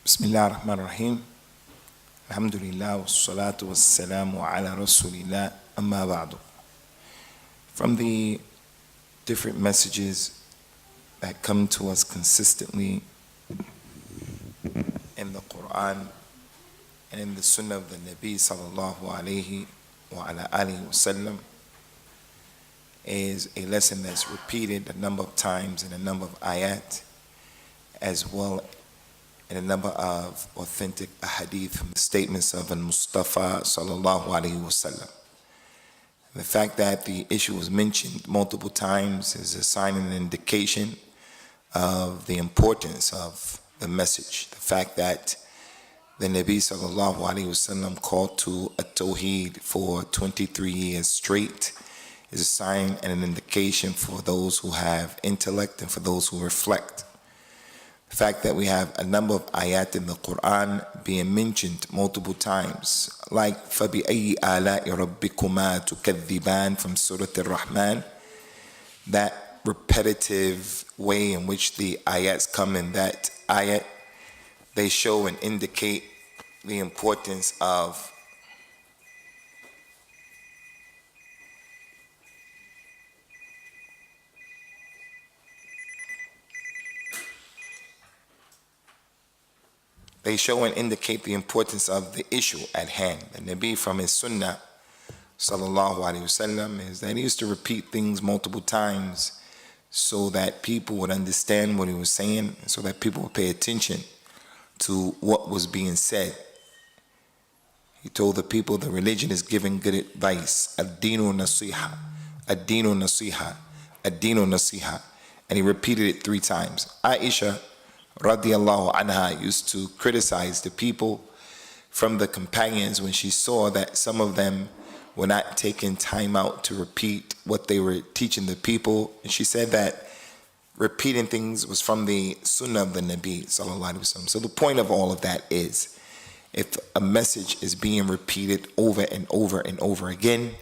Bismillah ar-Rahman ar-Rahim. Alhamdulillah wassalatu wassalamu ala rasulillah amma ba'du. From the different messages that come to us consistently in the Quran and in the Sunnah of the Nabi sallallahu alayhi wa ala alihi wasallam is a lesson that's repeated a number of times in a number of ayat, as well in a number of authentic hadith from the statements of al-Mustafa sallallahu alayhi wasallam. The fact that the issue was mentioned multiple times is a sign and an indication of the importance of the message. The fact that the Nabi sallallahu alayhi wasallam called to a tawheed for 23 years straight is a sign and an indication for those who have intellect and for those who reflect. The fact that we have a number of ayat in the Quran being mentioned multiple times, like فَبِأَيِّ آلَاءِ رَبِّكُمَا تُكَذِّبَانِ from Surah Ar-Rahman, that repetitive way in which the ayats come in that ayat, they show and indicate the importance of the issue at hand. The Nabi from his Sunnah sallallahu alayhi wasallam is that he used to repeat things multiple times so that people would understand what he was saying, so that people would pay attention to what was being said. He told the people the religion is giving good advice. Ad-dinu nasiha, ad-dinu nasiha, ad-dinu nasiha. And he repeated it 3 times. Aisha radiallahu anha used to criticize the people from the companions when she saw that some of them were not taking time out to repeat what they were teaching the people. And she said that repeating things was from the Sunnah of the Nabi sallallahu alaihi wasallam. So the point of all of that is, if a message is being repeated over and over and over again,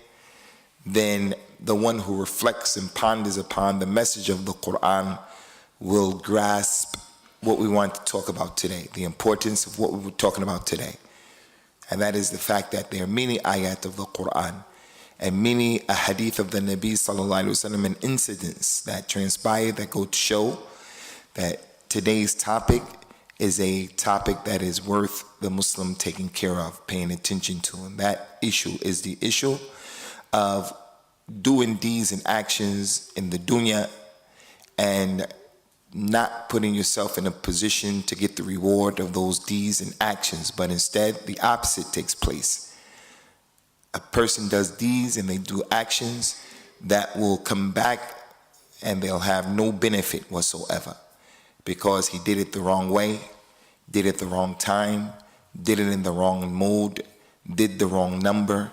then the one who reflects and ponders upon the message of the Quran will grasp what we want to talk about today, the importance of what we were talking about today. And that is the fact that there are many ayat of the Quran and many hadith of the Nabi sallallahu alaihi wasallam and incidents that transpire that go to show that today's topic is a topic that is worth the Muslim taking care of, paying attention to. And that issue is the issue of doing deeds and actions in the dunya and not putting yourself in a position to get the reward of those deeds and actions, but instead the opposite takes place. A person does deeds and they do actions that will come back and they'll have no benefit whatsoever, because he did it the wrong way, did it the wrong time, did it in the wrong mode, did the wrong number,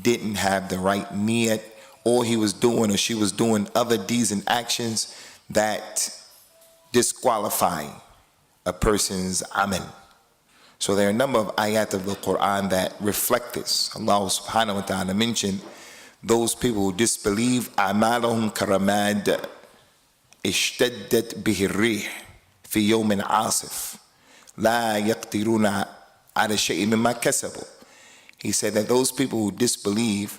didn't have the right niyat, or he was doing or she was doing other deeds and actions that disqualify a person's amal. So there are a number of ayat of the Quran that reflect this. Allah subhanahu wa ta'ala mentioned those people who disbelieve, amalahum karamad ishtaddat bihi rih fi yawmin asif la yaqdiruna ala shay'in mimma kasabu. He said that those people who disbelieve,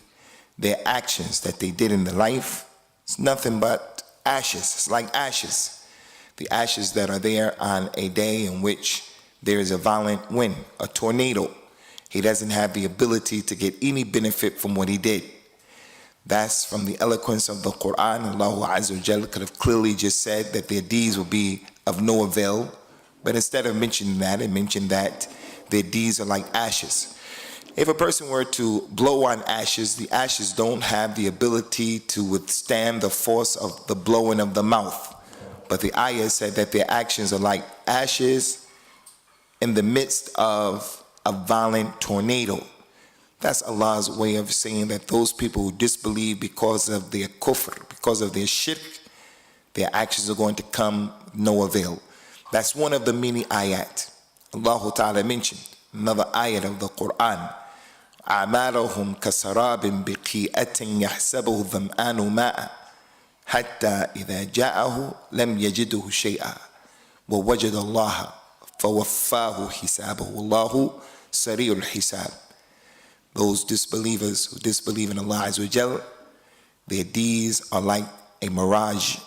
their actions that they did in their life, it's nothing but ashes. It's like ashes. The ashes that are there on a day in which there is a violent wind, a tornado. He doesn't have the ability to get any benefit from what he did. That's from the eloquence of the Quran. Allah Azza wa Jalla could have clearly just said that their deeds will be of no avail, but instead of mentioning that, it mentioned that their deeds are like ashes. If a person were to blow on ashes, the ashes don't have the ability to withstand the force of the blowing of the mouth. But the ayah said that their actions are like ashes in the midst of a violent tornado. That's Allah's way of saying that those people who disbelieve because of their kufr, because of their shirk, their actions are going to come no avail. That's one of the many ayat. Allah Ta'ala mentioned another ayat of the Quran. أَعْمَالُهُمْ كَسَرَابٍ بِقِيئَةٍ يَحْسَبُهُ الظَّمْآنُ مَاءً حتى إذا جاءه لم يجده شيئا ووجد الله فَوَفَّاهُ حِسَابَهُ وَاللَّهُ سَرِيعُ الْحِسَابِ. Those disbelievers who disbelieve in Allah Azza wa Jal, their deeds are like a mirage.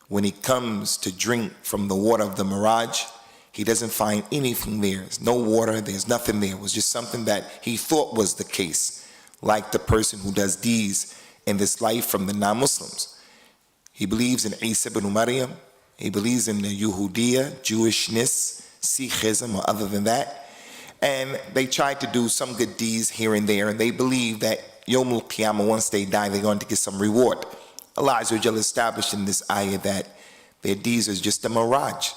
When he comes to drink from the water of the mirage, he doesn't find anything there. There's no water, there's nothing there. It was just something that he thought was the case, like the person who does deeds in this life from the non-Muslims. He believes in Isa ibn Maryam, he believes in the Yahudiya, Jewishness, Sikhism, or other than that. And they try to do some good deeds here and there, and they believe that Yawmul Qiyamah, once they die, they're going to get some reward. Allah Azza wa Jalla established in this ayah that their deeds is just a mirage.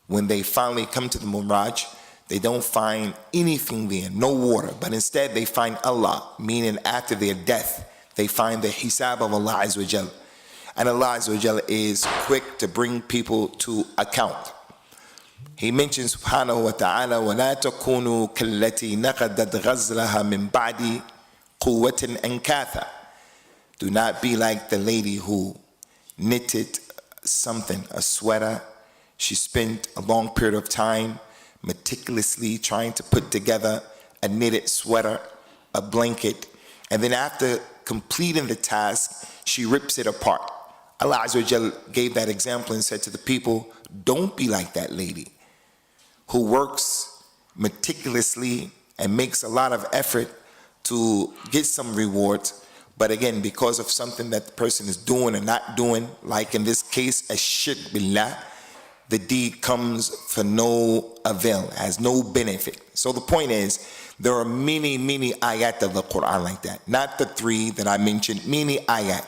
When they finally come to the mirage, they don't find anything there, no water, but instead they find Allah, meaning after their death, they find the hisab of Allah Azza wa Jalla. And Allah Azza wa Jalla is quick to bring people to account. He mentions subhanahu wa ta'ala, وَلَا تَكُونُوا كَالَّتِي نَقَدَتْ غَزْلَهَا مِنْ بَعْدِ قُوَّةٍ أَنْكَاثًا. Do not be like the lady who knitted something, a sweater. She spent a long period of time meticulously trying to put together a knitted sweater, a blanket, and then after completing the task, she rips it apart. Allah Azza wa Jal gave that example and said to the people, don't be like that lady who works meticulously and makes a lot of effort to get some rewards, but again, because of something that the person is doing or not doing, like in this case, ashirk billah, the deed comes for no avail, has no benefit. So the point is, there are many ayat of the Quran like that. Not the three that I mentioned, many ayat.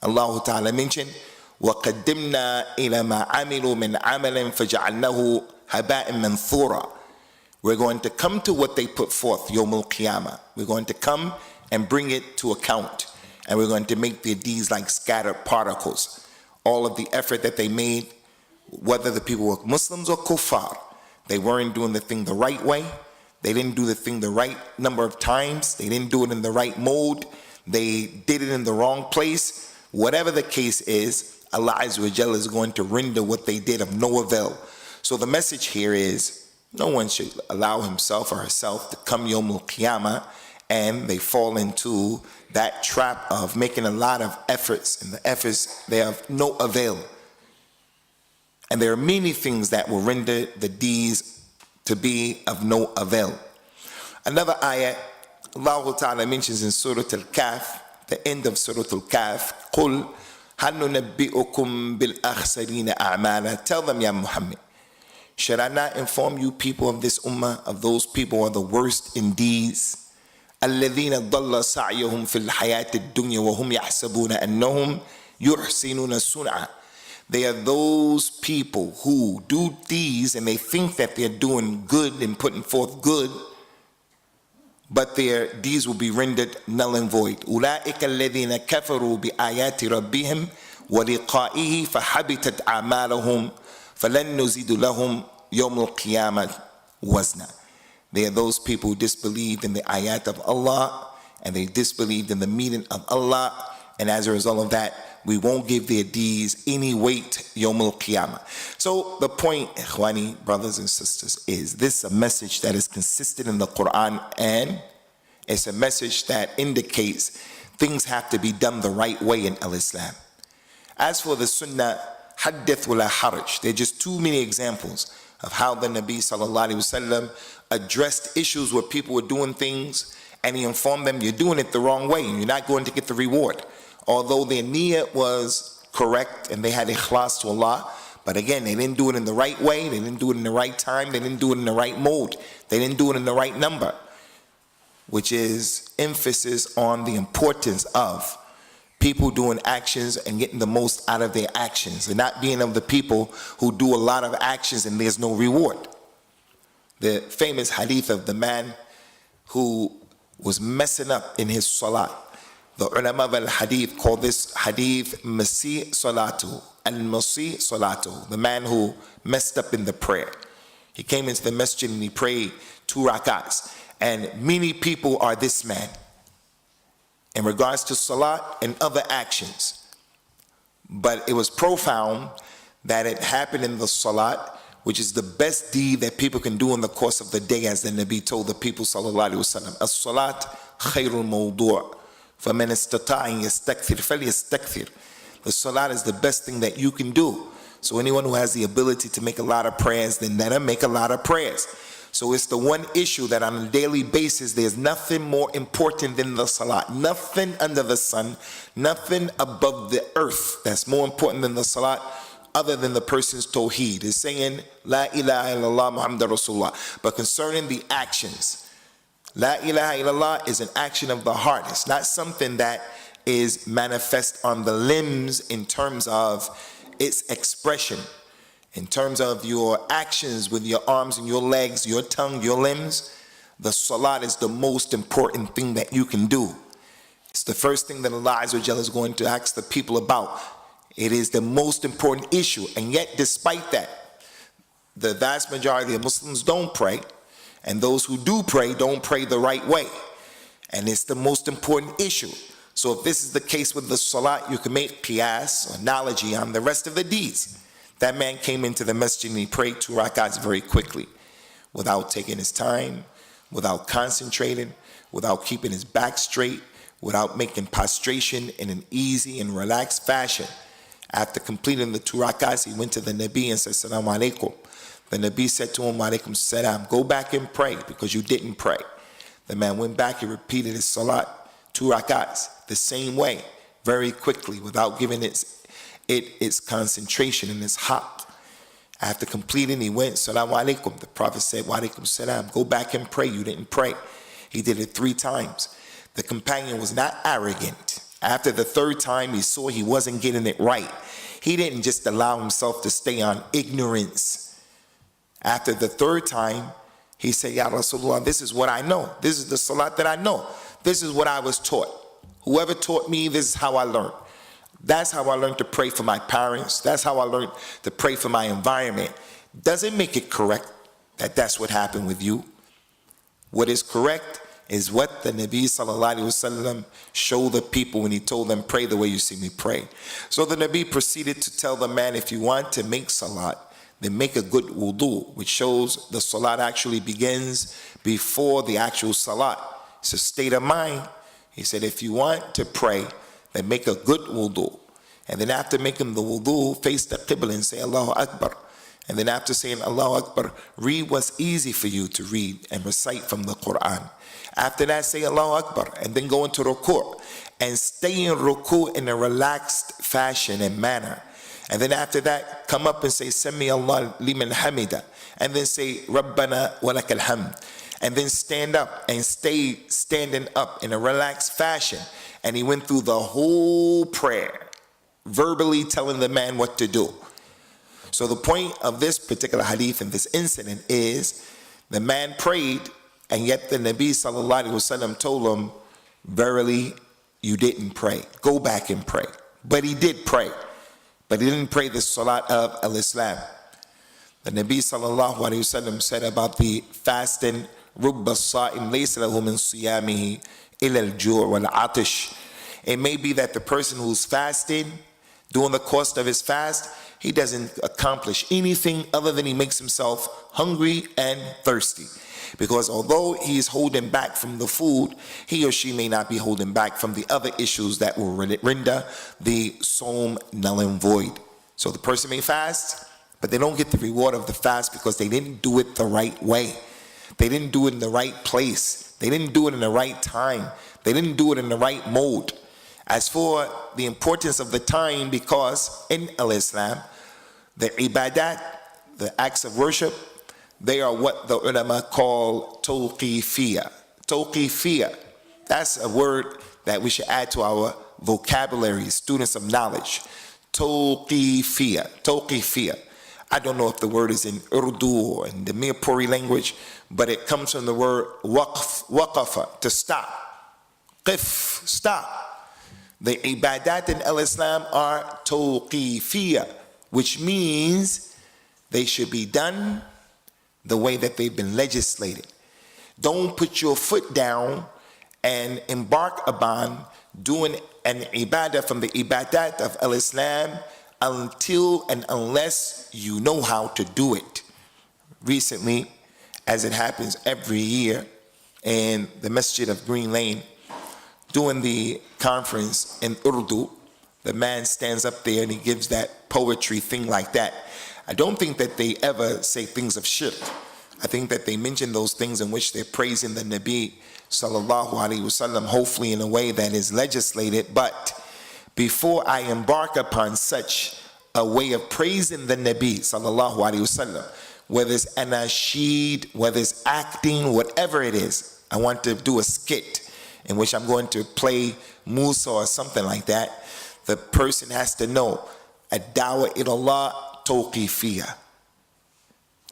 Allah Ta'ala mentioned, وَقَدِّمْنَا إِلَى مَا عَمِلُوا مِنْ عَمَلٍ فَجَعَلْنَاهُ هَبَاءً مَنْثُورًا. We're going to come to what they put forth, Yawmul Qiyamah. We're going to come and bring it to account. And we're going to make their deeds like scattered particles. All of the effort that they made, whether the people were Muslims or kuffar, they weren't doing the thing the right way. They didn't do the thing the right number of times. They didn't do it in the right mode. They did it in the wrong place. Whatever the case is, Allah Azza wa Jalla is going to render what they did of no avail. So the message here is, no one should allow himself or herself to come Yawmul Qiyamah and they fall into that trap of making a lot of efforts, and the efforts, they have no avail. And there are many things that will render the deeds to be of no avail. Another ayah, Allah Ta'ala mentions in Surah Al-Kahf, the end of Surah Al-Kahf, قُلْ هَلْ نُنَبِّئُكُمْ بِالْأَخْسَرِينَ أَعْمَالًا. Tell them, Ya Muhammad, should I not inform you people of this ummah, of those people who are the worst in deeds? الَّذِينَ ضَلَّ سَعْيُهُمْ فِي الْحَيَاةِ الدُّنْيَا وَهُمْ يَحْسَبُونَ أَنَّهُمْ يُحْسِنُونَ صُنْعًا. They are those people who do deeds and they think that they're doing good and putting forth good, but their deeds will be rendered null and void. أُولَٰئِكَ الَّذِينَ كَفَرُوا بِآيَاتِ رَبِّهِمْ وَلِقَائِهِ فَحَبِطَتْ أَعْمَالُهُمْ فَلَنْ نُزِيدُ لَهُمْ يَوْمَ الْقِيَامَةِ وَزْنًا. They are those people who disbelieved in the ayat of Allah and they disbelieved in the meaning of Allah, and as a result of that, we won't give their deeds any weight Yawmul Qiyamah. So the point, Ikhwani, brothers and sisters, is this a message that is consistent in the Quran, and it's a message that indicates things have to be done the right way in Al-Islam. As for the Sunnah, hadith wala haraj, there are just too many examples of how the Nabi sallallahu alaihi wasallam addressed issues where people were doing things and he informed them, you're doing it the wrong way and you're not going to get the reward. Although their niyyah was correct and they had ikhlas to Allah, but again, they didn't do it in the right way, they didn't do it in the right time, they didn't do it in the right mode, they didn't do it in the right number, which is emphasis on the importance of people doing actions and getting the most out of their actions and not being of the people who do a lot of actions and there's no reward. The famous hadith of the man who was messing up in his salat. The ulama of al-hadith call this hadith Masi Salatu, al-Masi Salatu, the man who messed up in the prayer. He came into the masjid and he prayed 2 rakats. And many people are this man in regards to salat and other actions. But it was profound that it happened in the salat which is the best deed that people can do in the course of the day, as the Nabi told the people sallallahu alaihi wasallam. As-salat khayrul mawdu', faman istata'a an yastakthir falyastakthir. The salat is the best thing that you can do. So anyone who has the ability to make a lot of prayers, then let him make a lot of prayers. So it's the one issue that on a daily basis, there's nothing more important than the salat. Nothing under the sun, nothing above the earth that's more important than the salat, other than the person's tawheed. Is saying, La ilaha illallah Muhammad Rasulullah. But concerning the actions, La ilaha illallah is an action of the heart. It's not something that is manifest on the limbs in terms of its expression. In terms of your actions with your arms and your legs, your tongue, your limbs, the salat is the most important thing that you can do. It's the first thing that Allah Azza wa Jalla is going to ask the people about. It is the most important issue. And yet, despite that, the vast majority of Muslims don't pray. And those who do pray don't pray the right way. And it's the most important issue. So if this is the case with the salat, you can make qiyas, or analogy, on the rest of the deeds. That man came into the masjid and he prayed 2 rakats very quickly, without taking his time, without concentrating, without keeping his back straight, without making prostration in an easy and relaxed fashion. After completing the 2 rakats, he went to the Nabi and said, Assalamu alaikum. The Nabi said to him, Alaikum salam, go back and pray because you didn't pray. The man went back and repeated his salat, 2 rakats, the same way, very quickly, without giving its concentration and its hot. After completing, he went, Salamu alaikum. The Prophet said, Wa alaikum salam, go back and pray. You didn't pray. He did it 3 times. The companion was not arrogant. After the 3rd time, he saw he wasn't getting it right. He didn't just allow himself to stay on ignorance. After the 3rd time, he said, Ya Rasulullah, this is what I know. This is the salat that I know. This is what I was taught. Whoever taught me, this is how I learned. That's how I learned to pray for my parents. That's how I learned to pray for my environment. Doesn't make it correct that that's what happened with you. What is correct is what the Nabi sallallahu alaihi wasallam showed the people when he told them, pray the way you see me pray. So the Nabi proceeded to tell the man, if you want to make salat, then make a good wudu, which shows the salat actually begins before the actual salat. It's a state of mind. He said, if you want to pray, then make a good wudu. And then after making the wudu, face the qibla and say Allahu Akbar. And then after saying Allahu Akbar, read what's easy for you to read and recite from the Quran. After that, say Allahu Akbar, and then go into ruku'. And stay in ruku' in a relaxed fashion and manner. And then after that, come up and say Sami Allah liman hamida. And then say Rabbana wa lakal hamd. And then stand up and stay standing up in a relaxed fashion. And he went through the whole prayer, verbally telling the man what to do. So the point of this particular hadith and this incident is the man prayed, and yet the Nabi sallallahu alaihi wasallam told him, verily, you didn't pray. Go back and pray. But he did pray. But he didn't pray the salat of al-Islam. The Nabi sallallahu alaihi wasallam said about the fasting, رُبَّ الصَّائِمْ لَيْسَ لَهُ مِنْ صِيَامِهِ إِلَى الْجُوعِ وَالْعَطِشِ. It may be that the person who's fasting, during the course of his fast, he doesn't accomplish anything other than he makes himself hungry and thirsty. Because although he is holding back from the food, he or she may not be holding back from the other issues that will render the sawm null and void. So the person may fast, but they don't get the reward of the fast because they didn't do it the right way. They didn't do it in the right place. They didn't do it in the right time. They didn't do it in the right mode. As for the importance of the time, because in Islam, the ibadat, the acts of worship, they are what the ulama call tawqifiyah. Tawqifiyah, that's a word that we should add to our vocabulary, students of knowledge. Tawqifiyah, tawqifiyah. I don't know if the word is in Urdu or in the Mirpuri language, but it comes from the word waqf, waqafa, to stop. Qif, stop. The ibadat in al-Islam are tawqifiyah, which means they should be done the way that they've been legislated. Don't put your foot down and embark upon doing an ibadah from the ibadat of al-Islam until and unless you know how to do it. recently, as it happens every year, in the Masjid of Green Lane, doing the conference in Urdu, the man stands up there and he gives that poetry thing like that. I don't think that they ever say things of shirk. I think that they mention those things in which they're praising the Nabi sallallahu alaihi wasallam, hopefully in a way that is legislated. But before I embark upon such a way of praising the Nabi sallallahu alaihi wasallam, whether it's anashid, whether it's acting, whatever it is, I want to do a skit in which I'm going to play Musa or something like that. The person has to know ad-da'wa ilallah tawqifiyya.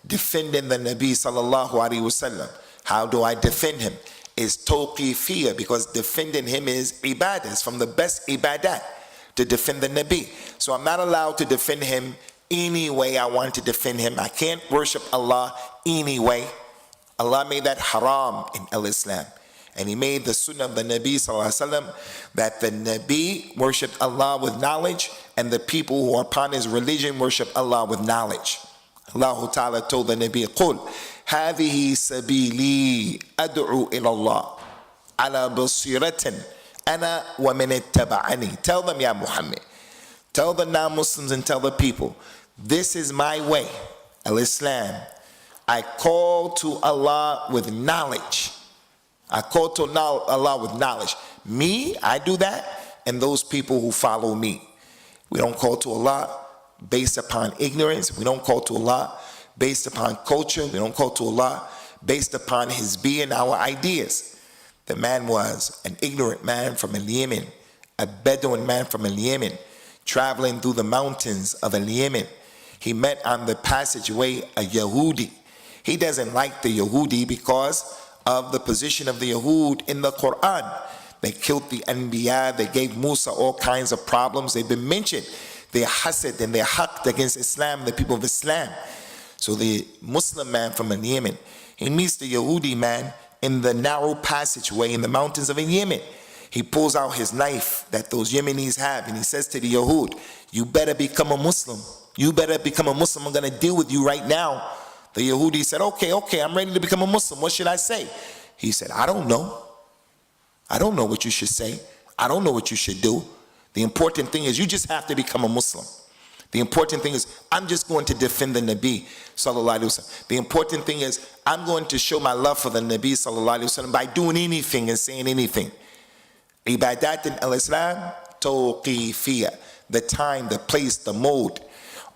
Defending the Nabi sallallahu alaihi wasallam. How do I defend him? Is tawqifiyya, because defending him is ibadah. It's from the best ibadah to defend the Nabi. So I'm not allowed to defend him any way I want to defend him. I can't worship Allah any way. Allah made that haram in al-Islam. And he made the sunnah of the Nabi sallallahu alaihi wasallam that the Nabi worshipped Allah with knowledge, and the people who are upon his religion worship Allah with knowledge. Allah Ta'ala told the Nabi, قُلْ هَذِهِ سَبِيلِي أَدْعُو إِلَى اللَّهِ عَلَى بَصِيرَةٍ أَنَا وَمَنِ اتَّبَعَنِي. Tell them, Ya Muhammad. Tell the non-Muslims and tell the people, this is my way, al-Islam. I call to Allah with knowledge. I call to Allah with knowledge. Me, I do that, and those people who follow me. We don't call to Allah based upon ignorance. We don't call to Allah based upon culture. We don't call to Allah based upon his being, our ideas. The man was an ignorant man from Yemen, a Bedouin man from Yemen, traveling through the mountains of Yemen. He met on the passageway a Yahudi. He doesn't like the Yahudi because of the position of the Yahud in the Quran. They killed the Anbiya, they gave Musa all kinds of problems. They've been mentioned. Their hasad and their haqq against Islam, the people of Islam. So the Muslim man from Yemen, he meets the Yahudi man in the narrow passageway in the mountains of Yemen. He pulls out his knife that those Yemenis have, and he says to the Yahud, you better become a Muslim. You better become a Muslim. I'm going to deal with you right now. The Yahudi said, okay, I'm ready to become a Muslim. What should I say? He said, I don't know. I don't know what you should say. I don't know what you should do. The important thing is you just have to become a Muslim. The important thing is I'm just going to defend the Nabi sallallahu alaihi wasallam. The important thing is I'm going to show my love for the Nabi sallallahu alaihi wasallam by doing anything and saying anything. Ibadat in al-Islam, tawqifiyya. The time, the place, the mode.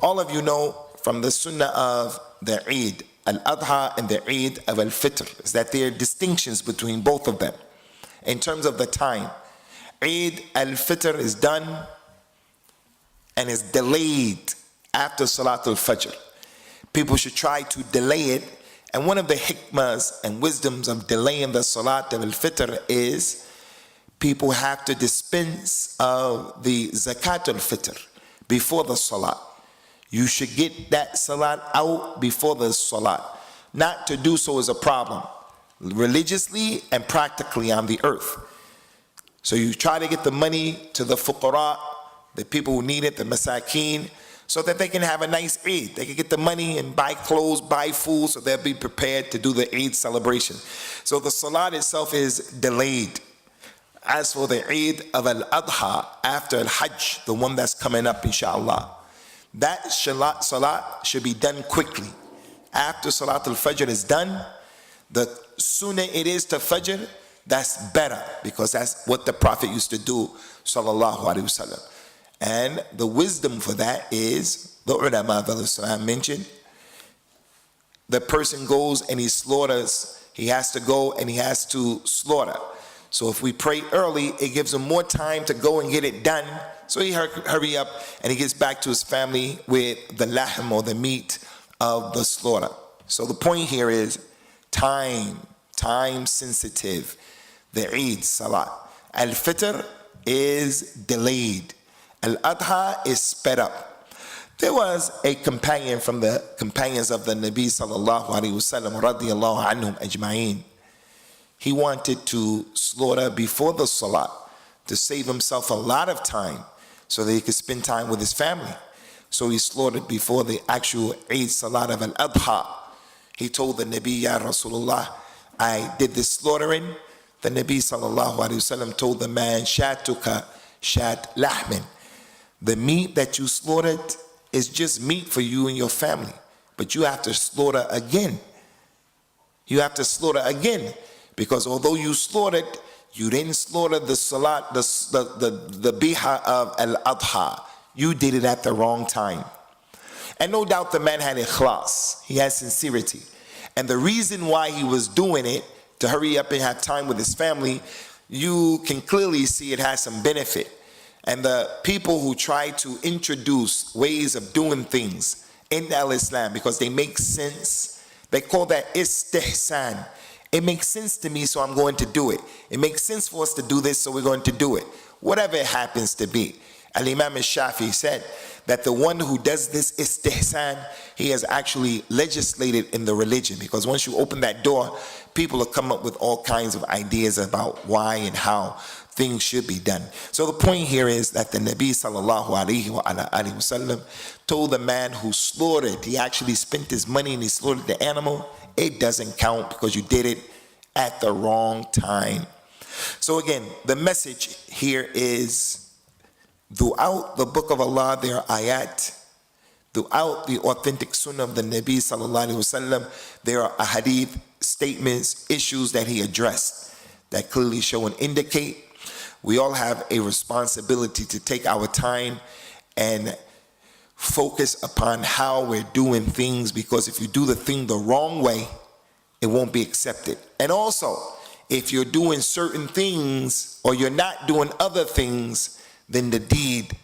All of you know from the sunnah of the Eid al-Adha and the Eid of al-Fitr is that there are distinctions between both of them. In terms of the time, Eid al-Fitr is done and is delayed after Salat al-Fajr. People should try to delay it. And one of the hikmahs and wisdoms of delaying the Salat al-Fitr is people have to dispense of the Zakat al-Fitr before the Salat. You should get that Salat out before the Salat. Not to do so is a problem, religiously and practically on the earth. So you try to get the money to the fuqara, the people who need it, the masakeen, so that they can have a nice Eid. They can get the money and buy clothes, buy food, so they'll be prepared to do the Eid celebration. So the Salat itself is delayed. As for the Eid of al-Adha, after al-Hajj, the one that's coming up, inshallah, that Salat should be done quickly. After Salat al-Fajr is done, the sooner it is to Fajr, that's better, because that's what the Prophet used to do, sallallahu alaihi wasallam. And the wisdom for that is, the ulama of Islam mentioned, the person goes and he slaughters, he has to go and he has to slaughter. So if we pray early, it gives him more time to go and get it done. So he hurry up and he gets back to his family with the lahm or the meat of the slaughter. So the point here is time sensitive. The Eid Salat. Al-Fitr is delayed. Al-Adha is sped up. There was a companion from the companions of the Nabi sallallahu alaihi wasallam radiyallahu anhum ajma'in. He wanted to slaughter before the Salat to save himself a lot of time so that he could spend time with his family. So he slaughtered before the actual Eid Salat of Al-Adha. He told the Nabi, Ya Rasulullah, I did this slaughtering. The Nabi sallallahu alayhi wasallam told the man, Shatuka shat lahmin. The meat that you slaughtered is just meat for you and your family. But you have to slaughter again. You have to slaughter again. Because although you slaughtered, you didn't slaughter the salat, the biha of al-adha. You did it at the wrong time. And no doubt the man had ikhlas. He had sincerity. And the reason why he was doing it, to hurry up and have time with his family, you can clearly see it has some benefit. And the people who try to introduce ways of doing things in al-Islam because they make sense, they call that istihsan. It makes sense to me, so I'm going to do it. It makes sense for us to do this, so we're going to do it. Whatever it happens to be. Al-Imam al-Shafi'i said that the one who does this istihsan, he has actually legislated in the religion, because once you open that door, people will come up with all kinds of ideas about why and how things should be done. So the point here is that the Nabi sallallahu alayhi wa sallam told the man who slaughtered, he actually spent his money and he slaughtered the animal, it doesn't count because you did it at the wrong time. So again, the message here is, throughout the book of Allah, there are ayat. Throughout the authentic sunnah of the Nabi sallallahu alayhi wasallam, there are ahadith, statements, issues that he addressed that clearly show and indicate we all have a responsibility to take our time and focus upon how we're doing things, because if you do the thing the wrong way, it won't be accepted. And also, if you're doing certain things or you're not doing other things, then the deed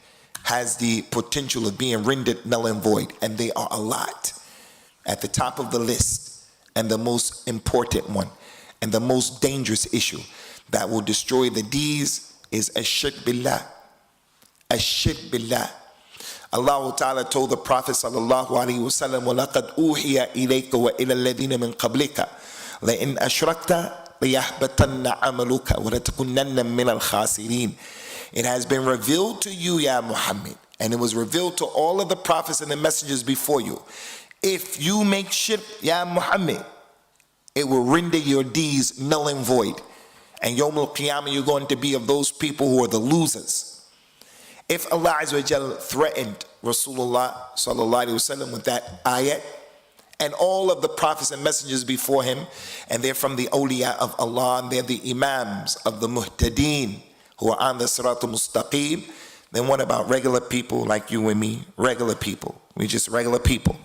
has the potential of being rendered null and void. And they are a lot. At the top of the list, and the most important one, and the most dangerous issue that will destroy the deeds is ash-shirk billah. Ash-shirk billah. Allah Ta'ala told the Prophet sallallahu alaihi wasallam, وَلَقَدْ أُوحِيَ إِلَيْكَ وَإِلَى الَّذِينَ مِنْ قَبْلِكَ لَإِنْ أَشْرَكْتَ لَيَحْبَطَنَّ عَمَلُكَ وَلَتَكُنَّنَّ مِنَ الْخَاسِرِينَ. It has been revealed to you, Ya Muhammad, and it was revealed to all of the prophets and the messengers before you. If you make shirk, Ya Muhammad, it will render your deeds null and void. And Yawm al-Qiyamah, you're going to be of those people who are the losers. If Allah Azza wa Jal threatened Rasulullah sallallahu alaihi wasallam with that ayat, and all of the prophets and messengers before him, and they're from the awliya of Allah, and they're the imams of the muhtadeen who are on the siratul mustaqim, then what about regular people like you and me? Regular people. We just regular people.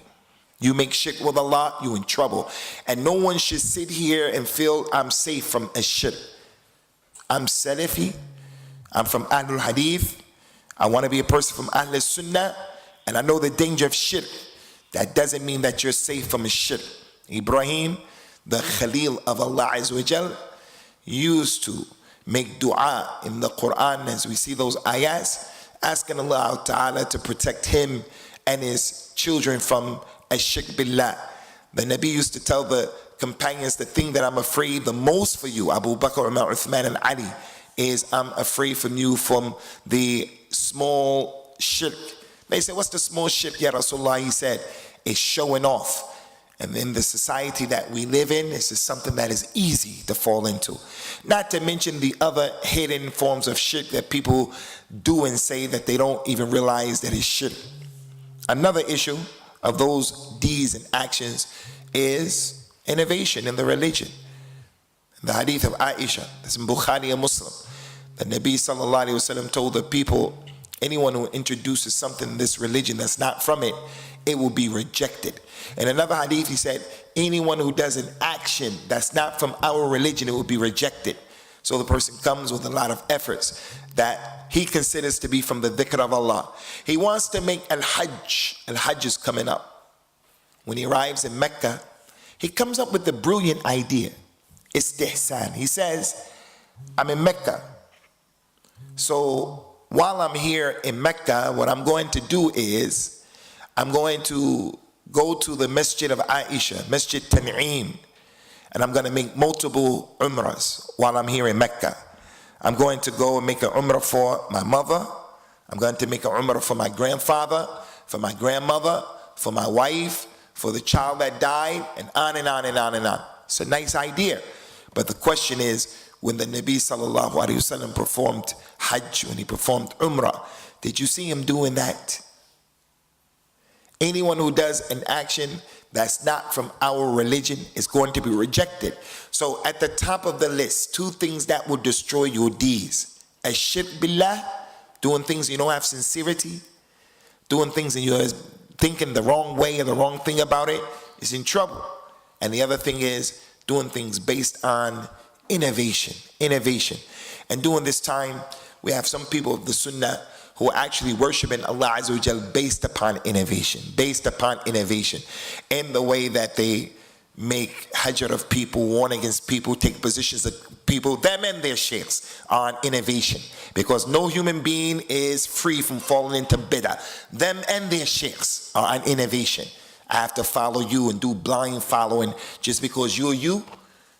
You make shirk with Allah, you in trouble. And no one should sit here and feel I'm safe from a shirk. I'm Salafi, I'm from Ahlul Hadith, I want to be a person from Ahlul Sunnah, and I know the danger of shirk. That doesn't mean that you're safe from a shirk. Ibrahim, the Khalil of Allah Azza wa Jal, used to make dua in the Quran, as we see those ayahs, asking Allah Ta'ala to protect him and his children from ash-shirk billah. The Nabi used to tell the companions, the thing that I'm afraid the most for you, Abu Bakr, Umar, Uthman, and Ali, is I'm afraid from you from the small shirk. They said, what's the small shirk, Ya Rasulullah? He said, it's showing off. And in the society that we live in, this is something that is easy to fall into. Not to mention the other hidden forms of shirk that people do and say that they don't even realize that it's shirk. Another issue of those deeds and actions is innovation in the religion. The hadith of Aisha, that's in Bukhari and Muslim. The Nabi sallallahu alaihi wasallam told the people, anyone who introduces something in this religion that's not from it, it will be rejected. In another hadith, he said, anyone who does an action that's not from our religion, it will be rejected. So the person comes with a lot of efforts that he considers to be from the dhikr of Allah. He wants to make al-Hajj. Al-Hajj is coming up. When he arrives in Mecca, he comes up with the brilliant idea. Istihsan. He says, I'm in Mecca. So while I'm here in Mecca, what I'm going to do is, I'm going to go to the Masjid of Aisha, Masjid Tan'im, and I'm going to make multiple umrahs while I'm here in Mecca. I'm going to go and make an umrah for my mother. I'm going to make an umrah for my grandfather, for my grandmother, for my wife, for the child that died, and on and on and on and on. It's a nice idea. But the question is, when the Nabi sallallahu alayhi wasallam performed Hajj, when he performed Umrah, did you see him doing that? Anyone who does an action that's not from our religion is going to be rejected. So at the top of the list, 2 things that will destroy your deeds. Ash-shirk billah, doing things you don't have sincerity, doing things and you're thinking the wrong way or the wrong thing about it, is in trouble. And the other thing is doing things based on innovation. And during this time, we have some people of the Sunnah who are actually worshiping Allah Azza wa Jal based upon innovation, in the way that they make hajar of people, warn against people, take positions of people, them and their sheikhs, on innovation. Because no human being is free from falling into bid'ah. Them and their sheikhs are on innovation. I have to follow you and do blind following just because you're you.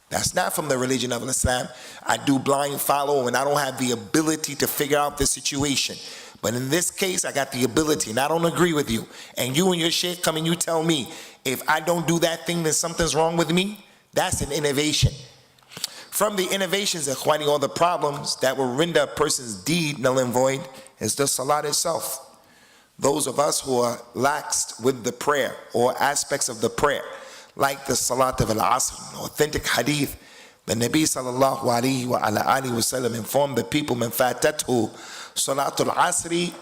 That's not from the religion of Islam. I do blind follow and I don't have the ability to figure out the situation. But in this case, I got the ability and I don't agree with you. And you and your sheikh come and you tell me, if I don't do that thing, then something's wrong with me. That's an innovation. From the innovations, ikhwani, all the problems that will render a person's deed null and void is the salat itself. Those of us who are laxed with the prayer or aspects of the prayer, like the salat of al-asr, authentic hadith, the Nabi sallallahu alayhi wa ala alihi wa sallam informed the people, man fatathu salatul asri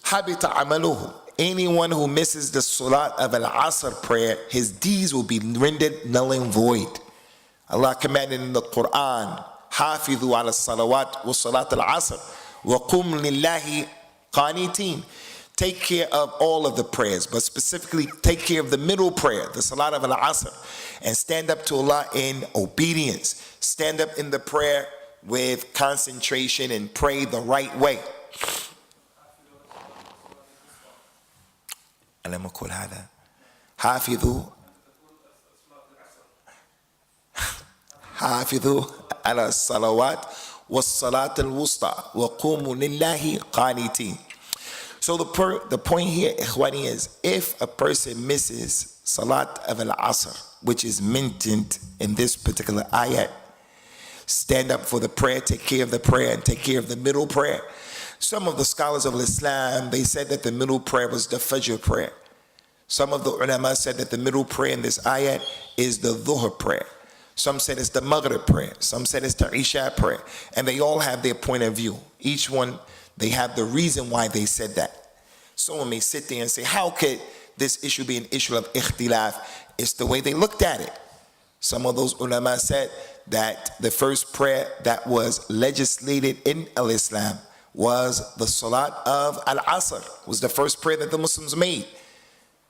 habita amaluhu. Anyone who misses the salat of al-asr prayer, his deeds will be rendered null and void. Allah commanded in the Quran, hafidhu ala salawat wa salat al-asr wa qum lillahi qanitin. Take care of all of the prayers, but specifically take care of the middle prayer, the salat of al-asr, and stand up to Allah in obedience. Stand up in the prayer with concentration and pray the right way. ألم أقل هذا حافظوا على الصلوات والصلاة الوسطى وقوموا لله قانتين. So the point here, ikhwani, is if a person misses Salat of al-Asr, which is mentioned in this particular ayat, stand up for the prayer, take care of the prayer, and take care of the middle prayer. Some of the scholars of Islam, they said that the middle prayer was the Fajr prayer. Some of the ulama said that the middle prayer in this ayat is the Dhuhr prayer. Some said it's the Maghrib prayer. Some said it's the Isha prayer. And they all have their point of view. Each one, they have the reason why they said that. Someone may sit there and say, how could this issue be an issue of ikhtilaf? It's the way they looked at it. Some of those ulama said that the first prayer that was legislated in al-Islam was the Salat of al-Asr, was the first prayer that the Muslims made.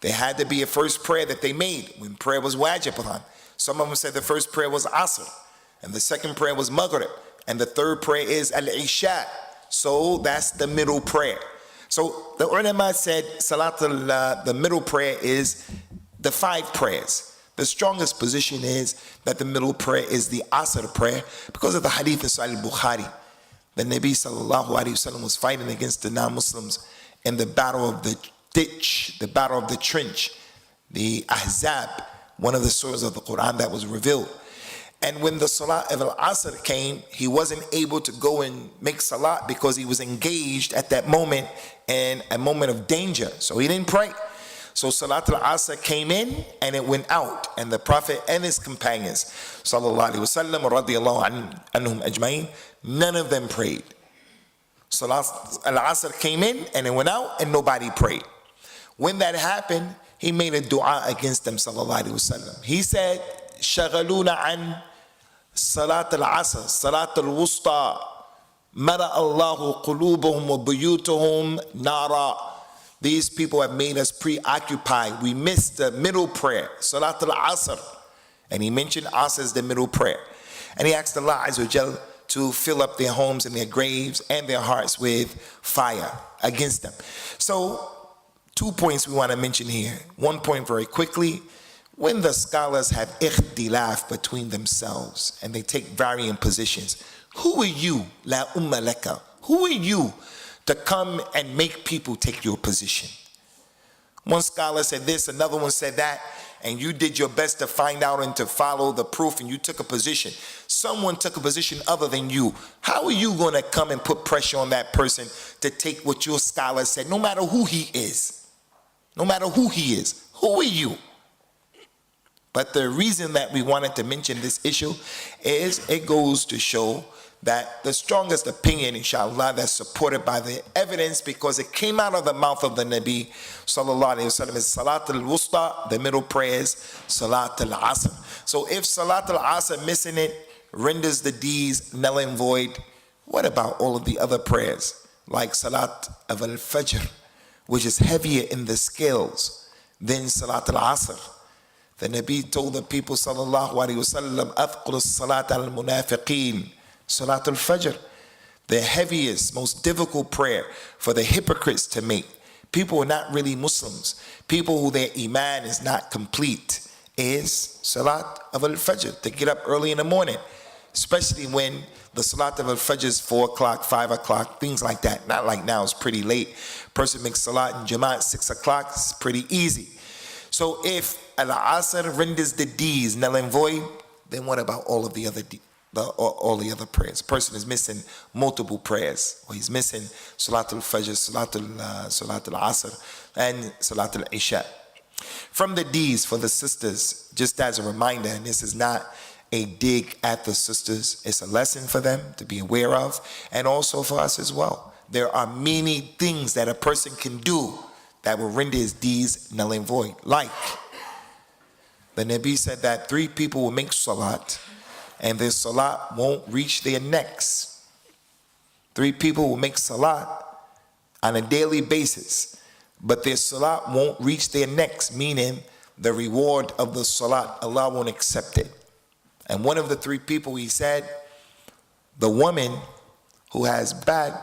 There had to be a first prayer that they made when prayer was wajib upon. Some of them said the first prayer was Asr, and the second prayer was Maghrib, and the third prayer is al-Isha. So that's the middle prayer. So the ulama said the middle prayer is the 5 prayers. The strongest position is that the middle prayer is the Asr prayer because of the hadith in Sahih al-Bukhari. The Nabi sallallahu alayhi wasallam was fighting against the non-Muslims in the battle of the ditch, the battle of the trench, the Ahzab, one of the surahs of the Quran that was revealed. And when the Salat of al-Asr came, he wasn't able to go and make Salat because he was engaged at that moment in a moment of danger. So he didn't pray. So Salat al-Asr came in and it went out. And the Prophet and his companions, sallallahu alayhi wa sallam, radiyallahu anhum ajma'in, none of them prayed. Salat al-Asr came in and it went out and nobody prayed. When that happened, he made a dua against them, sallallahu alayhi wa sallam. He said, شغلونا عن صلاة العصر صلاة الوسطى ملأ الله قلوبهم وبيوتهم نارا. These people have made us preoccupied. We missed the middle prayer, Salat al-Asr. And he mentioned Asr as the middle prayer. And he asked Allah Azza wa Jal to fill up their homes and their graves and their hearts with fire against them. So 2 points we want to mention here. 1 point very quickly. When the scholars have ikhtilaf between themselves and they take varying positions, who are you, la umma laka? Who are you to come and make people take your position? One scholar said this, another one said that, and you did your best to find out and to follow the proof, and you took a position. Someone took a position other than you. How are you going to come and put pressure on that person to take what your scholar said, no matter who he is? No matter who he is. Who are you? But the reason that we wanted to mention this issue is it goes to show that the strongest opinion, inshallah, that's supported by the evidence, because it came out of the mouth of the Nabi sallallahu alayhi wa sallam, is Salat al-Wusta, the middle prayers, Salat al-Asr. So if Salat al-Asr, missing it, renders the deeds null and void, what about all of the other prayers, like Salat al-Fajr, which is heavier in the scales than Salat al-Asr? The Nabi told the people sallallahu alayhi wa sallam, أَثْقُلُ الصَّلَاةَ al-munafiqeen, Salat al-Fajr, the heaviest, most difficult prayer for the hypocrites to make. People who are not really Muslims, people who their iman is not complete, is Salat of al-Fajr, to get up early in the morning, especially when the Salat of al-Fajr is 4 o'clock, 5 o'clock, things like that. Not like now, it's pretty late. Person makes Salat in Jama'at 6 o'clock, it's pretty easy. So if al-Asr renders the deeds null and void, then what about all of the other all the other prayers? A person is missing multiple prayers, or he's missing Salat al-Fajr, Salat al-Asr, and Salat al-Isha. From the deeds for the sisters, just as a reminder, and this is not a dig at the sisters, it's a lesson for them to be aware of, and also for us as well. There are many things that a person can do that will render his deeds null and void. Like, the Nabi said that 3 people will make salat, and their salat won't reach their necks. 3 people will make salat on a daily basis, but their salat won't reach their necks, meaning the reward of the salat, Allah won't accept it. And one of the 3 people, he said, the woman who has bad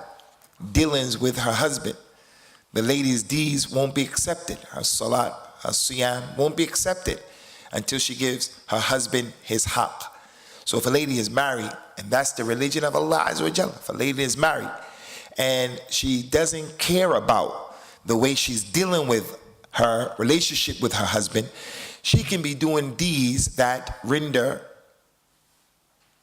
dealings with her husband, the lady's deeds won't be accepted. Her salat, her siyam won't be accepted until she gives her husband his haqq. So if a lady is married, and that's the religion of Allah Azza wa Jalla, if a lady is married and she doesn't care about the way she's dealing with her relationship with her husband, she can be doing deeds that render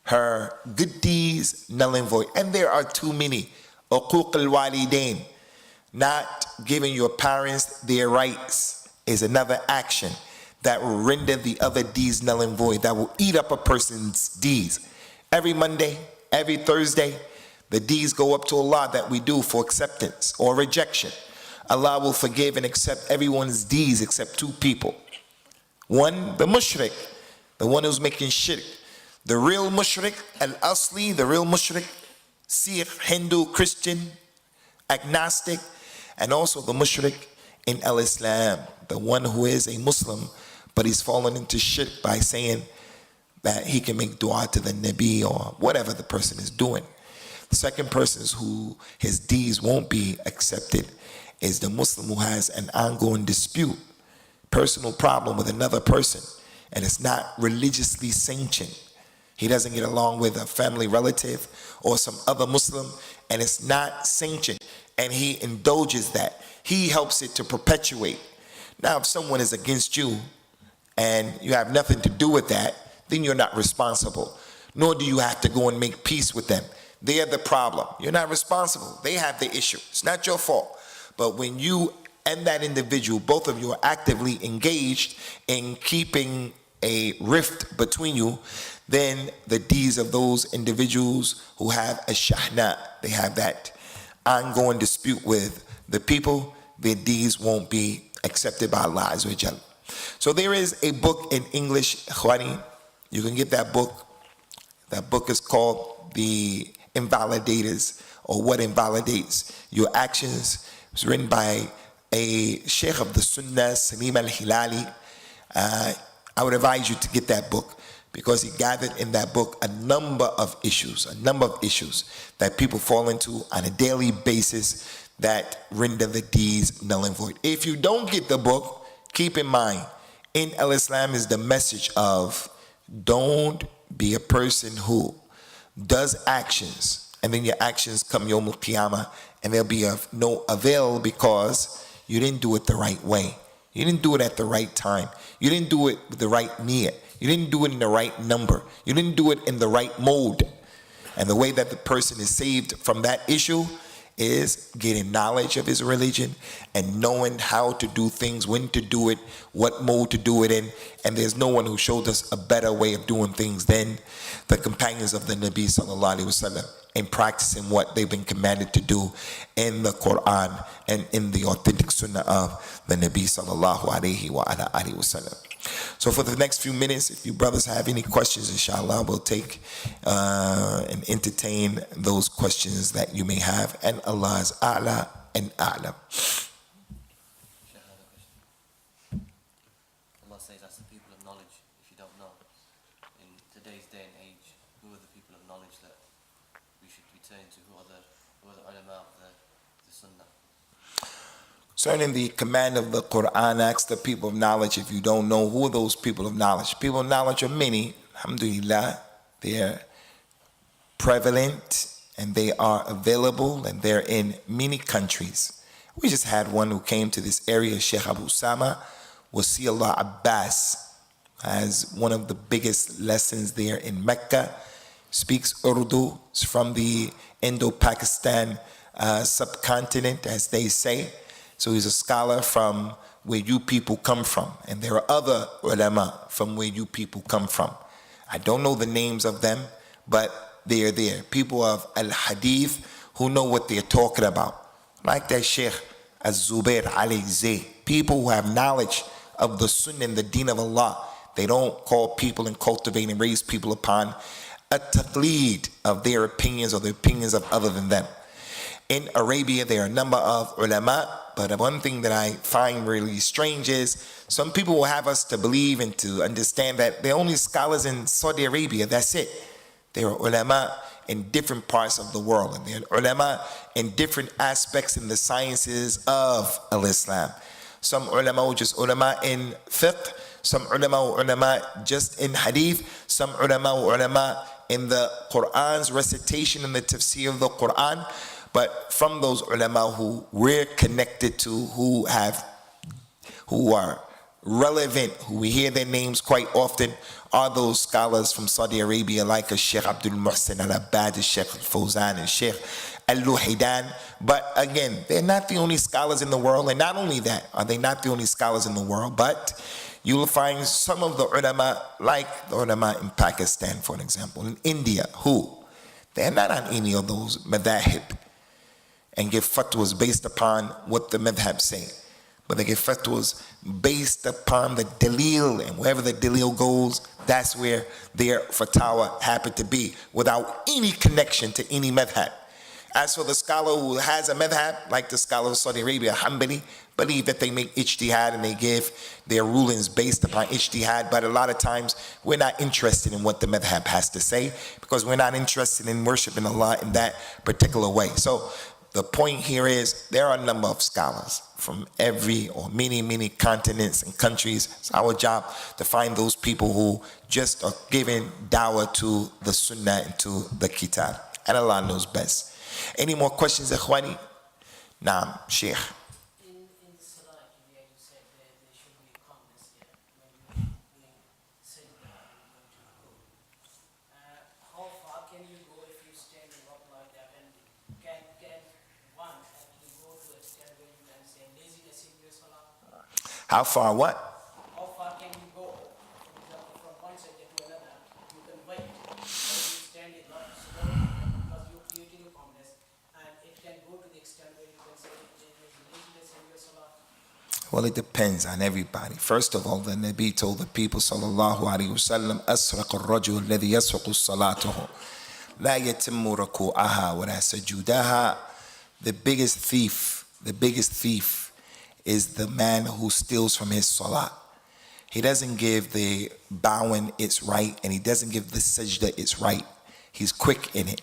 her good deeds null and void. And there are too many. Uquq al-walidain, not giving your parents their rights, is another action that will render the other deeds null and void, that will eat up a person's deeds. Every Monday, every Thursday, the deeds go up to Allah that we do for acceptance or rejection. Allah will forgive and accept everyone's deeds except 2 people. One, the mushrik, the one who's making shirk. The real mushrik, al-asli, the real mushrik, Sikh, Hindu, Christian, agnostic, and also the mushrik in al-Islam, the one who is a Muslim, but he's fallen into shirk by saying that he can make dua to the Nabi or whatever the person is doing. The second person who his deeds won't be accepted is the Muslim who has an ongoing dispute, personal problem with another person, and it's not religiously sanctioned. He doesn't get along with a family relative or some other Muslim, and it's not sanctioned, and he indulges that. He helps it to perpetuate. Now, if someone is against you and you have nothing to do with that, then you're not responsible. Nor do you have to go and make peace with them. They are the problem. You're not responsible. They have the issue. It's not your fault. But when you and that individual, both of you, are actively engaged in keeping a rift between you, then the deeds of those individuals who have a shahna, they have that ongoing dispute with the people, their deeds won't be accepted by Allah Azza wa Jalla. So there is a book in English, Khwani, you can get that book. That book is called The Invalidators, or What Invalidates Your Actions. It was written by a Sheikh of the Sunnah, Salim al-Hilali. I would advise you to get that book, because he gathered in that book a number of issues that people fall into on a daily basis that render the deeds null and void. If you don't get the book, keep in mind, in al-Islam is the message of don't be a person who does actions and then your actions come Yawm al-Qiyamah and there'll be of no avail because you didn't do it the right way. You didn't do it at the right time. You didn't do it with the right niyat. You didn't do it in the right number. You didn't do it in the right mode. And the way that the person is saved from that issue is getting knowledge of his religion and knowing how to do things, when to do it, what mode to do it in. And there's no one who showed us a better way of doing things than the companions of the Nabi sallallahu alaihi wasallam, in practicing what they've been commanded to do in the Quran and in the authentic Sunnah of the Nabi sallallahu alaihi wasallam. So for the next few minutes, if you brothers have any questions, inshallah, we'll take and entertain those questions that you may have. And Allah is A'la and A'lam. Allah says, as the people of knowledge, if you don't know, in today's day and age, who are the people of knowledge that we should return to? Who are the ulama of the Sunnah? Concerning the command of the Quran, ask the people of knowledge. If you don't know, who are those people of knowledge? People of knowledge are many, alhamdulillah. They are prevalent and they are available and they're in many countries. We just had one who came to this area, Sheikh Abu Usamah Wasiullah Abbas, has one of the biggest lessons there in Mecca, speaks Urdu, is from the Indo-Pakistan subcontinent, as they say. So he's a scholar from where you people come from. And there are other ulama from where you people come from. I don't know the names of them, but they are there. People of al-hadith who know what they're talking about. Like that Sheikh Az-Zubair Ali Zay. People who have knowledge of the Sunnah and the Deen of Allah. They don't call people and cultivate and raise people upon a taqleed of their opinions or the opinions of other than them. In Arabia, there are a number of ulama, but one thing that I find really strange is some people will have us to believe and to understand that they're only scholars in Saudi Arabia, that's it. There are ulama in different parts of the world, and there are ulama in different aspects in the sciences of al-Islam. Some ulama are just ulama in fiqh, some ulama just in hadith, some ulama in the Quran's recitation and the tafsir of the Quran. But from those ulama who we're connected to, who are relevant, who we hear their names quite often, are those scholars from Saudi Arabia like Sheikh Abdul Muhsin al-Abbad, Sheikh al-Fawzan, and Sheikh al-Luhidan. But again, they're not the only scholars in the world, and not only that, are they not the only scholars in the world, but you will find some of the ulama, like the ulama in Pakistan, for an example, in India, who they're not on any of those madhahib and give fatwas based upon what the madhab say. But they give fatwas based upon the dalil, and wherever the dalil goes, that's where their fatwa happen to be, without any connection to any madhab. As for the scholar who has a madhab, like the scholar of Saudi Arabia, Hanbali, believe that they make ijtihad and they give their rulings based upon ijtihad, but a lot of times we're not interested in what the madhab has to say, because we're not interested in worshiping Allah in that particular way. So the point here is there are a number of scholars from every or many continents and countries. It's our job to find those people who just are giving dawah to the Sunnah and to the Kitab. And Allah knows best. Any more questions, Ikhwani? Naam, Sheikh. In the Salah, you said there should be calmness here when you're sitting down and going to go. How far can you go if you stand and walk like that? And can one actually go to a extent where you can say laziness in your Salah? How far what? How far can you go? For example, from one side to another, you can wait. Or you stand it not slow because you're creating a calmness. And it can go to the extent where you can say there is laziness in your Salah. Well, it depends on everybody. First of all, the Nabi told the people, sallallahu alaihi wasallam, أسرق الرجل الذي يسرق صلاته لا يتم ركوعها ولا سجودها. The biggest thief is the man who steals from his salah. He doesn't give the bowing its right, and he doesn't give the sajda its right. He's quick in it.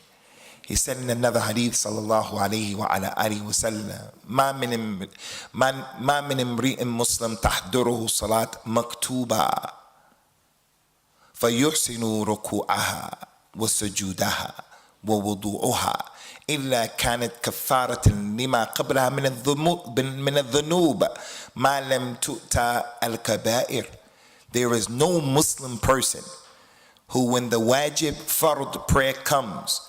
He said in another hadith, sallallahu alayhi wa ala alihi wa sallam, ما من امرئ مسلم تحضره صلاة مكتوبة فيحسن ركوعها وسجودها ووضوعها إلا كانت كفارة لما قبلها من الذنوب مَا لَمْ تُؤْتَى الْكَبَائِرِ. There is no Muslim person who, when the wajib fard prayer comes,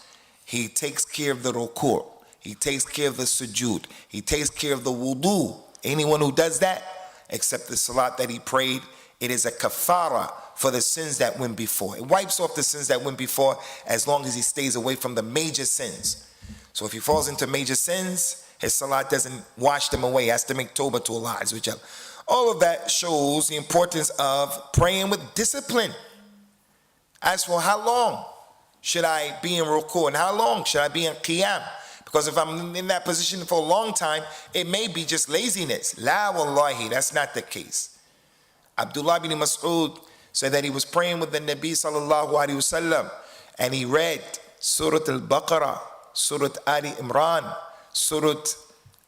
he takes care of the ruku', he takes care of the sujood, he takes care of the wudu. Anyone who does that, except the salat that he prayed, it is a kafara for the sins that went before. It wipes off the sins that went before as long as he stays away from the major sins. So if he falls into major sins, his salat doesn't wash them away. He has to make tawbah to Allah Azza wa Jal. All of that shows the importance of praying with discipline. As for how long should I be in ruku' and how long should I be in qiyam? Because if I'm in that position for a long time, it may be just laziness. La wallahi, that's not the case. Abdullah bin Mas'ud said that he was praying with the Nabi sallallahu alaihi wasallam, and he read Surah Al-Baqarah, Surah Ali Imran, Surah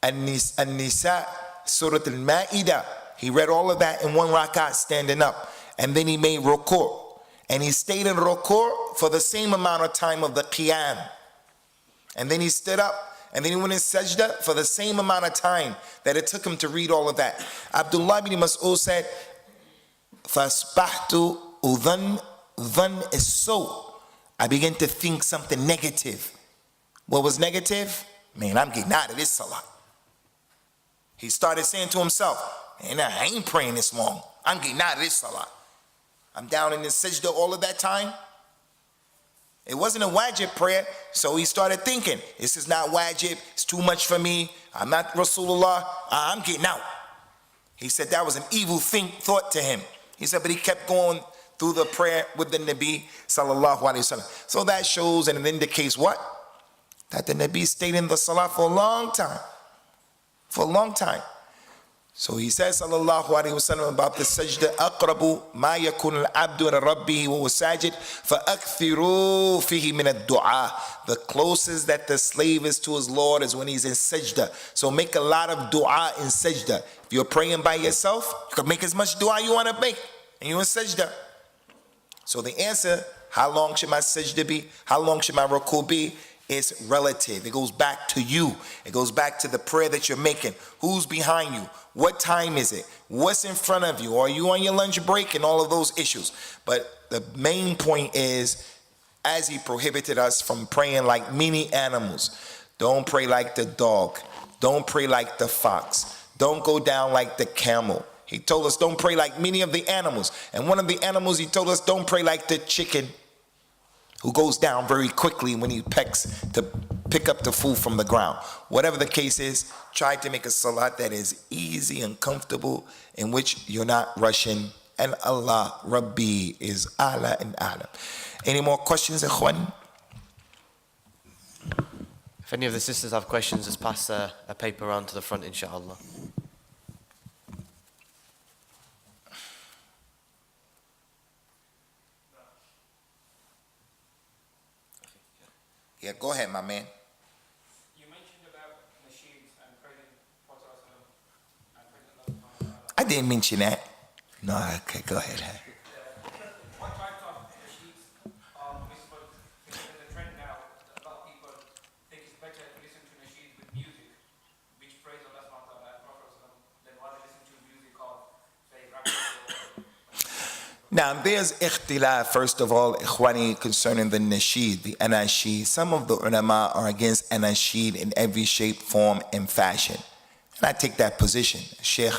An-Nisa, Surah Al-Ma'idah. He read all of that in one rak'ah standing up, and then he made ruku', and he stayed in ruku' for the same amount of time of the qiyam, and then he stood up, and then he went in sajda for the same amount of time that it took him to read all of that. Abdullah bin Mas'ud said, فَأَصْبَحْتُ أُظَنُّ السُّوءَ. I began to think something negative. What was negative? Man, I'm getting out of this salah. He started saying to himself, man, I ain't praying this long. I'm getting out of this salah. I'm down in the sajda all of that time. It wasn't a wajib prayer, so he started thinking, this is not wajib, it's too much for me, I'm not Rasulullah, I'm getting out. He said that was an evil thought to him. He said, but he kept going through the prayer with the Nabi sallallahu alaihi wasallam. So that shows and it indicates what? That the Nabi stayed in the salah for a long time. For a long time. So he says sallallahu alaihi wasallam about the sajda, aqrabu ma yakun al-abdu ila rabbihi wa huwa sajid fa akthiru fihi min ad-du'a. The closest that the slave is to his Lord is when he's in sajda. So make a lot of dua in sajda. If you're praying by yourself, you can make as much dua you want to make, and you're in sajda. So the answer, how long should my sajda be? How long should my ruku be? It's relative. It goes back to you. It goes back to the prayer that you're making. Who's behind you? What time is it? What's in front of you? Are you on your lunch break? And all of those issues. But the main point is, as he prohibited us from praying like many animals, don't pray like the dog. Don't pray like the fox. Don't go down like the camel. He told us don't pray like many of the animals. And one of the animals he told us don't pray like the chicken, who goes down very quickly when he pecks to pick up the food from the ground. Whatever the case is, try to make a salat that is easy and comfortable, in which you're not rushing. And Allah, Rabbi, is Ala and Alam. Any more questions, Ikhwan? If any of the sisters have questions, just pass a paper around to the front, inshallah. Yeah, go ahead, my man. You mentioned about nasheeds and praying Prophet and praying Allah. I didn't mention that. No, okay, go ahead. What types of nasheeds are permissible? Because there's a trend now that a lot of people think it's better to listen to nasheeds with music, which praise Allah and Prophet, than rather listen to music of, say, rap or Now, there's ikhtilaf, first of all, ikhwani, concerning the nasheed, the anasheed. Some of the ulama are against anasheed in every shape, form, and fashion. And I take that position. Sheikh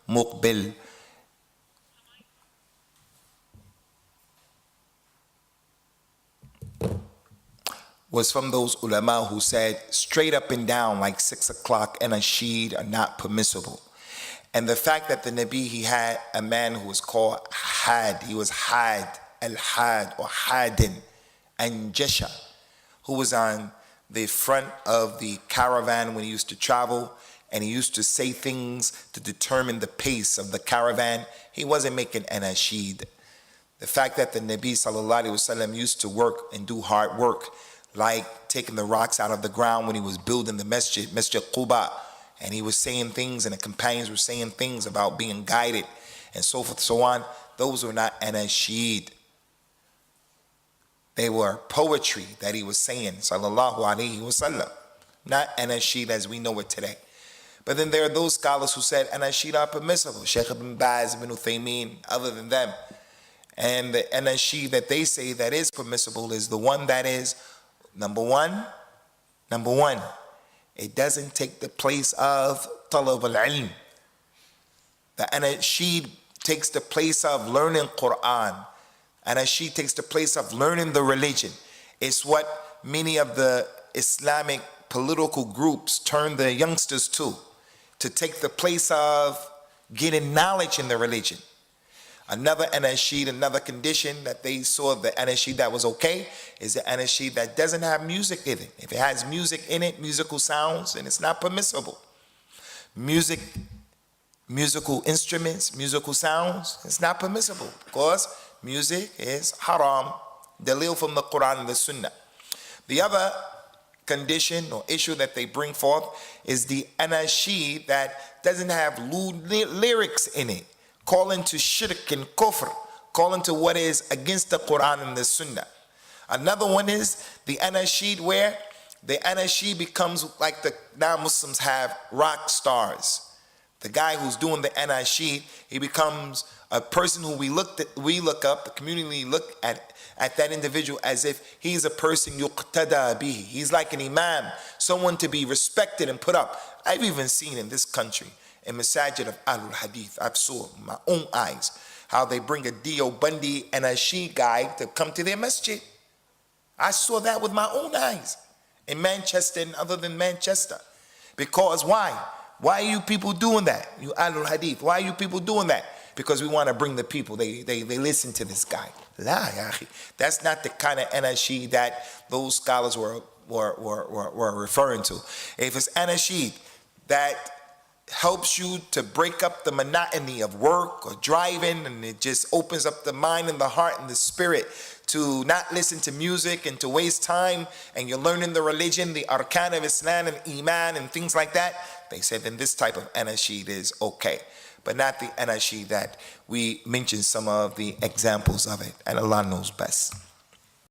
Muqbil was from those ulama who said straight up and down, like 6 o'clock, anasheed are not permissible. And the fact that the Nabi, he had a man who was called Had, he was Had, Al-Had, or Hadin, and Jesha, who was on the front of the caravan when he used to travel, and he used to say things to determine the pace of the caravan. He wasn't making anasheed. The fact that the Nabi sallallahu alaihi wasallam used to work and do hard work, like taking the rocks out of the ground when he was building the Masjid Quba, and he was saying things, and the companions were saying things about being guided, and so forth, so on. Those were not anasheed. They were poetry that he was saying, sallallahu alaihi wasallam, not anasheed as we know it today. But then there are those scholars who said anashid are permissible. Sheikh Ibn Baz, Ibn Uthaymeen, other than them. And the anashid that they say that is permissible is the one that is, number one, it doesn't take the place of talab al-ilm. The anashid takes the place of learning Quran. Anashid takes the place of learning the religion. It's what many of the Islamic political groups turn the youngsters to take the place of getting knowledge in the religion. Another anashid, another condition that they saw the anashid that was okay is the anashid that doesn't have music in it. If it has music in it, musical sounds, then it's not permissible. Musical instruments, musical sounds, it's not permissible because music is haram. Dalil from the Quran and the Sunnah. The other condition or issue that they bring forth is the anashid that doesn't have lyrics in it, calling to shirk and kufr, calling to what is against the Quran and the Sunnah. Another one is the anashid where the anashid becomes like the non-Muslims have rock stars. The guy who's doing the anashid, he becomes a person who we look up, the community look at that individual as if he's a person yuqtada bihi. He's like an imam, someone to be respected and put up. I've even seen in this country, in Masajid of Ahlul Hadith, I've saw with my own eyes how they bring a Deobandi anashid guy to come to their masjid. I saw that with my own eyes in Manchester and other than Manchester. Because why? Why are you people doing that? You Ahlul Hadith, why are you people doing that? Because we want to bring the people. They listen to this guy. La, ya akhi. That's not the kind of anashid that those scholars were referring to. If it's anashid that helps you to break up the monotony of work or driving, and it just opens up the mind and the heart and the spirit to not listen to music and to waste time, and you're learning the religion, the arkan of Islam and iman and things like that, they said then this type of anashid is okay. But not the anashid that we mentioned some of the examples of it, and Allah knows best.